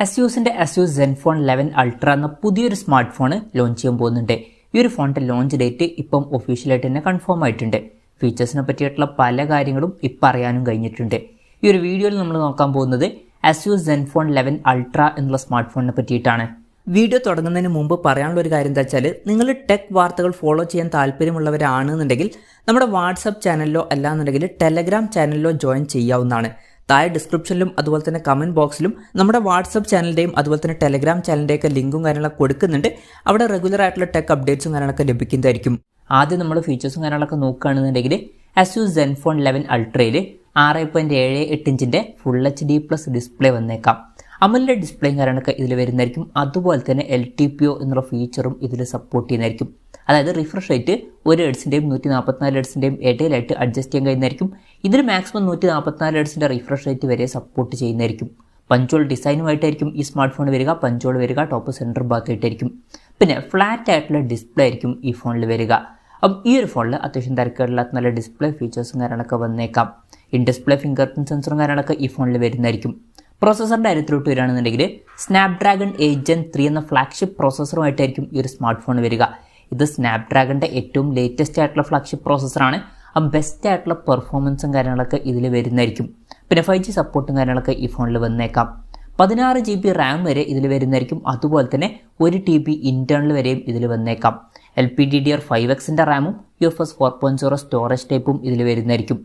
ASUSന്റെ ASUS ZenFone 11 Ultra എന്ന പുതിയൊരു smart phone launch ചെയ്യാൻ പോകുന്നുണ്ട്. ഈ ഒരു ഫോണിന്റെ ലോഞ്ച് ഡേറ്റ് ഇപ്പം ഒഫീഷ്യലായിട്ട് തന്നെ കൺഫേം ആയിട്ടുണ്ട്. ഫീച്ചേഴ്സിനെ പറ്റിയിട്ടുള്ള പല കാര്യങ്ങളും ഇപ്പം അറിയാനും കഴിഞ്ഞിട്ടുണ്ട്. ഈ ഒരു വീഡിയോയിൽ നമ്മൾ നോക്കാൻ പോകുന്നത് ASUS ZenFone 11 Ultra എന്നുള്ള സ്മാർട്ട് ഫോണിനെ പറ്റിയിട്ടാണ്. വീഡിയോ തുടങ്ങുന്നതിന് മുമ്പ് പറയാനുള്ള ഒരു കാര്യം എന്താ വെച്ചാൽ, നിങ്ങൾ ടെക് വാർത്തകൾ ഫോളോ ചെയ്യാൻ താല്പര്യമുള്ളവരാണെന്നുണ്ടെങ്കിൽ നമ്മുടെ വാട്സപ്പ് ചാനലിലോ അല്ലാന്നുണ്ടെങ്കിൽ ടെലഗ്രാം ചാനലിലോ ജോയിൻ ചെയ്യാവുന്നതാണ്. താഴെ ഡിസ്ക്രിപ്ഷനിലും അതുപോലെ തന്നെ കമൻറ്റ് ബോക്സിലും നമ്മുടെ വാട്സപ്പ് ചാനലിൻ്റെയും അതുപോലെ തന്നെ ടെലഗ്രാം ചാനലിൻ്റെയൊക്കെ ലിങ്കും കാര്യങ്ങളൊക്കെ കൊടുക്കുന്നുണ്ട്. അവിടെ റെഗുലർ ആയിട്ടുള്ള ടെക് അപ്ഡേറ്റ്സും കാര്യങ്ങളൊക്കെ ലഭിക്കുന്നതായിരിക്കും. ആദ്യം നമ്മൾ ഫീച്ചേഴ്സും കാര്യങ്ങളൊക്കെ നോക്കുകയാണെന്നുണ്ടെങ്കിൽ ASUS ZenFone 11 Ultra'യിൽ 6.78 ഇഞ്ചിൻ്റെ ഫുൾ HD+ ഡിസ്പ്ലേ വന്നേക്കാം. AMOLED ഡിസ്പ്ലേയും കാര്യങ്ങളൊക്കെ ഇതിൽ വരുന്നതായിരിക്കും. അതുപോലെ തന്നെ LTPO എന്നുള്ള ഫീച്ചറും ഇതിൽ സപ്പോർട്ട് ചെയ്യുന്നതായിരിക്കും. അതായത് റിഫ്രഷ് റേറ്റ് 1 ഹെർട്സിൻ്റെയും 144 ഹെർട്സിൻ്റെയും ഇടയിലായിട്ട് അഡ്ജസ്റ്റ് ചെയ്യാൻ കഴിയുന്നതായിരിക്കും. ഇതിൽ മാക്സിമം 144 ഹെർട്സിൻ്റെ റിഫ്രഷ് റേറ്റ് വരെ സപ്പോർട്ട് ചെയ്യുന്നതായിരിക്കും. പഞ്ചോൾ ഡിസൈനുമായിട്ടായിരിക്കും ഈ സ്മാർട്ട് ഫോൺ വരിക. പഞ്ചോൾ വരിക ടോപ്പ് സെൻറ്റർ ഭാഗത്തായിട്ടായിരിക്കും. പിന്നെ ഫ്ലാറ്റ് ആയിട്ടുള്ള ഡിസ്പ്ലേ ആയിരിക്കും ഈ ഫോണിൽ വരിക. അപ്പം ഈ ഒരു ഫോണിൽ അത്യാവശ്യം തിരക്കേടില്ലാത്ത നല്ല ഡിസ്പ്ലേ ഫീച്ചേഴ്സും കാര്യങ്ങളൊക്കെ വന്നേക്കാം. ഇൻ ഡിസ്പ്ലേ ഫിംഗർ പ്രിന്റ് സെൻസറും കാര്യങ്ങളൊക്കെ ഈ ഫോണിൽ വരുന്നതായിരിക്കും. പ്രോസസ്സറിൻ്റെ കാര്യത്തിലോട്ട് വരികയാണെന്നുണ്ടെങ്കിൽ സ്നാപ്ഡ്രാഗൺ 8 Gen 3 എന്ന ഫ്ലാഗ്ഷിപ്പ് പ്രോസസ്സറുമായിട്ടായിരിക്കും ഈ ഒരു സ്മാർട്ട് ഫോൺ വരിക. ഇത് സ്നാപ്ഡ്രാഗണിൻ്റെ ഏറ്റവും ലേറ്റസ്റ്റ് ആയിട്ടുള്ള ഫ്ലാഗ്ഷിപ്പ് പ്രോസസ്സറാണ്. ബെസ്റ്റ് ആയിട്ടുള്ള പെർഫോമൻസും കാര്യങ്ങളൊക്കെ ഇതിൽ വരുന്നതായിരിക്കും. പിന്നെ 5G സപ്പോർട്ടും കാര്യങ്ങളൊക്കെ ഈ ഫോണിൽ വന്നേക്കാം. 16 GB റാം വരെ ഇതിൽ വരുന്നതായിരിക്കും. അതുപോലെ തന്നെ 1 TB ഇൻറ്റേർണൽ വരെയും ഇതിൽ വന്നേക്കാം. LPDDR5Xൻ്റെ റാമും UFS 4.0 സ്റ്റോറേജ് ടൈപ്പും ഇതിൽ വരുന്നതായിരിക്കും.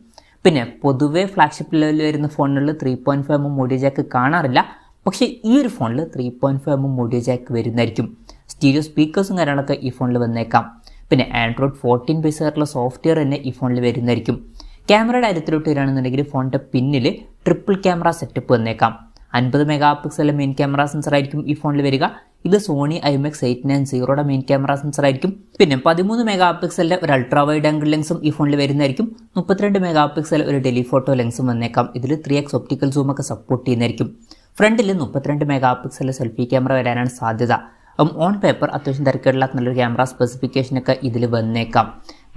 പിന്നെ പൊതുവെ ഫ്ലാഗ്ഷിപ്പ് ലെവലിൽ വരുന്ന ഫോണുകളിൽ 3.5mm ഓഡിയോ ജാക്ക് കാണാറില്ല. പക്ഷേ ഈ ഒരു ഫോണിൽ 3.5mm ഓഡിയോ ജാക്ക് വരുന്നതായിരിക്കും. സ്റ്റീരിയോ സ്പീക്കേഴ്സും കാര്യങ്ങളൊക്കെ ഈ ഫോണിൽ വന്നേക്കാം. പിന്നെ Android 14 ബേസ് ആയിട്ടുള്ള സോഫ്റ്റ്വെയർ തന്നെ ഈ ഫോണിൽ വരുന്നതായിരിക്കും. ക്യാമറയുടെ കാര്യത്തിലോട്ട് വരികയാണെന്നുണ്ടെങ്കിൽ ഫോണിൻ്റെ പിന്നിൽ ട്രിപ്പിൾ ക്യാമറ സെറ്റപ്പ് വന്നേക്കാം. 50 മെഗാപിക്സലിലെ മെയിൻ ക്യാമറ സെൻസർ ആയിരിക്കും ഈ ഫോണിൽ വരിക. ഇത് സോണി IMX890യുടെ മെയിൻ ക്യാമറ സെൻസർ ആയിരിക്കും. പിന്നെ 13 മെഗാപിക്സലിൻ്റെ ഒരു അൾട്രാ വൈഡ് ആംഗിൾ ലെൻസും ഈ ഫോണിൽ വരുന്നതായിരിക്കും. 32 മെഗാപിക്സൽ ഒരു ടെലിഫോട്ടോ ലെൻസും വന്നേക്കാം. ഇതിൽ 3x ഒപ്റ്റിക്കൽ സൂം ഒക്കെ സപ്പോർട്ട് ചെയ്യുന്നതായിരിക്കും. ഫ്രണ്ടിൽ 32 മെഗാപിക്സൽ സെൽഫി ക്യാമറ വരാനാണ് സാധ്യത. ഓൺ പേപ്പർ അത്യാവശ്യം തിരക്കേടില്ലാത്ത നല്ലൊരു ക്യാമറ സ്പെസിഫിക്കേഷനൊക്കെ ഇതിൽ വന്നേക്കാം.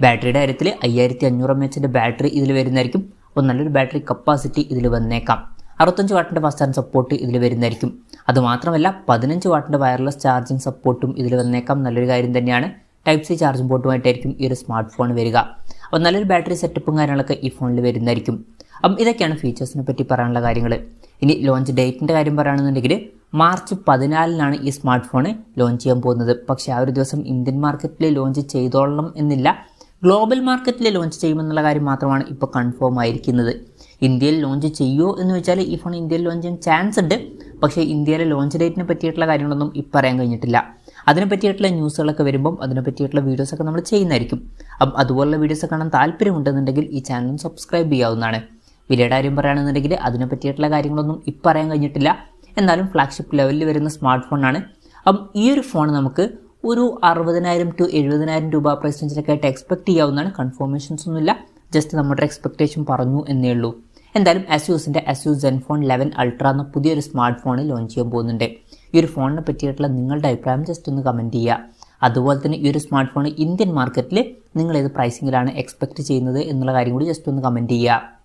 ബാറ്ററിയുടെ കാര്യത്തിൽ 5500 mAh ബാറ്ററി ഇതിൽ വരുന്നതായിരിക്കും. അപ്പോൾ നല്ലൊരു ബാറ്ററി കപ്പാസിറ്റി ഇതിൽ വന്നേക്കാം. 65 വാട്ടിൻ്റെ ഫാസ്റ്റ് ചാർജ് സപ്പോർട്ട് ഇതിൽ വരുന്നതായിരിക്കും. അതുമാത്രമല്ല 15 വാട്ടിൻ്റെ വയർലെസ് ചാർജിങ് സപ്പോർട്ടും ഇതിൽ വന്നേക്കാം. നല്ലൊരു കാര്യം തന്നെയാണ്. Type C ചാർജിംഗ് പോർട്ടുമായിട്ടായിരിക്കും ഈ ഒരു സ്മാർട്ട് ഫോൺ വരിക. അപ്പോൾ നല്ലൊരു ബാറ്ററി സെറ്റപ്പും കാര്യങ്ങളൊക്കെ ഈ ഫോണിൽ വരുന്നതായിരിക്കും. അപ്പം ഇതൊക്കെയാണ് ഫീച്ചേഴ്സിനെ പറ്റി പറയാനുള്ള കാര്യങ്ങൾ. ഇനി ലോഞ്ച് ഡേറ്റിൻ്റെ കാര്യം പറയുകയാണെന്നുണ്ടെങ്കിൽ മാർച്ച് 14 ഈ സ്മാർട്ട് ഫോൺ ലോഞ്ച് ചെയ്യാൻ പോകുന്നത്. പക്ഷേ ആ ഒരു ദിവസം ഇന്ത്യൻ മാർക്കറ്റിൽ ലോഞ്ച് ചെയ്തോളണം എന്നില്ല. ഗ്ലോബൽ മാർക്കറ്റിൽ ലോഞ്ച് ചെയ്യുമെന്നുള്ള കാര്യം മാത്രമാണ് ഇപ്പോൾ കൺഫേം ആയിരിക്കുന്നത്. ഇന്ത്യയിൽ ലോഞ്ച് ചെയ്യുമോ എന്ന് വെച്ചാൽ ഈ ഫോൺ ഇന്ത്യയിൽ ലോഞ്ച് ചെയ്യാൻ ചാൻസ് ഉണ്ട്. പക്ഷേ ഇന്ത്യയിലെ ലോഞ്ച് ഡേറ്റിനെ പറ്റിയിട്ടുള്ള കാര്യങ്ങളൊന്നും ഇപ്പോൾ പറയാൻ കഴിഞ്ഞിട്ടില്ല. അതിനെ പറ്റിയിട്ടുള്ള ന്യൂസുകളൊക്കെ വരുമ്പം അതിനെ പറ്റിയിട്ടുള്ള വീഡിയോസൊക്കെ നമ്മൾ ചെയ്യുന്നതായിരിക്കും. അപ്പം അതുപോലുള്ള വീഡിയോസ് കാണാൻ താല്പര്യമുണ്ടെന്നുണ്ടെങ്കിൽ ഈ ചാനൽ സബ്സ്ക്രൈബ് ചെയ്യാവുന്നതാണ്. വിലയുടെ കാര്യം പറയുകയാണെന്നുണ്ടെങ്കിൽ അതിനെ പറ്റിയിട്ടുള്ള കാര്യങ്ങളൊന്നും ഇപ്പോൾ പറയാൻ കഴിഞ്ഞിട്ടില്ല. എന്നാലും ഫ്ലാഗ്ഷിപ്പ് ലെവലിൽ വരുന്ന സ്മാർട്ട് ഫോണാണ്. അപ്പം ഈ ഒരു ഫോൺ നമുക്ക് ഒരു 60,000 to 70,000 രൂപ പ്രൈസ് റേഞ്ചിലൊക്കെ ആയിട്ട് എക്സ്പെക്ട് ചെയ്യാവുന്നതാണ്. കൺഫർമേഷൻസ് ഒന്നുമില്ല, ജസ്റ്റ് നമ്മുടെ എക്സ്പെക്ടേഷൻ പറഞ്ഞു എന്നേ ഉള്ളൂ. എന്തായാലും ASUSന്റെ ASUS ZenFone 11 Ultra എന്ന പുതിയൊരു സ്മാർട്ട് ഫോൺ ലോഞ്ച് ചെയ്യാൻ പോകുന്നുണ്ട്. ഈ ഒരു ഫോണിനെ പറ്റിയിട്ടുള്ള നിങ്ങളുടെ അഭിപ്രായം ജസ്റ്റ് ഒന്ന് കമൻറ്റ് ചെയ്യുക. അതുപോലെ തന്നെ ഈ ഒരു സ്മാർട്ട് ഫോൺ ഇന്ത്യൻ മാർക്കറ്റിൽ നിങ്ങൾ ഏത് പ്രൈസിങ്ങിലാണ് എക്സ്പെക്ട് ചെയ്യുന്നത് എന്നുള്ള കാര്യം കൂടി ജസ്റ്റ് ഒന്ന് കമൻറ്റ് ചെയ്യുക.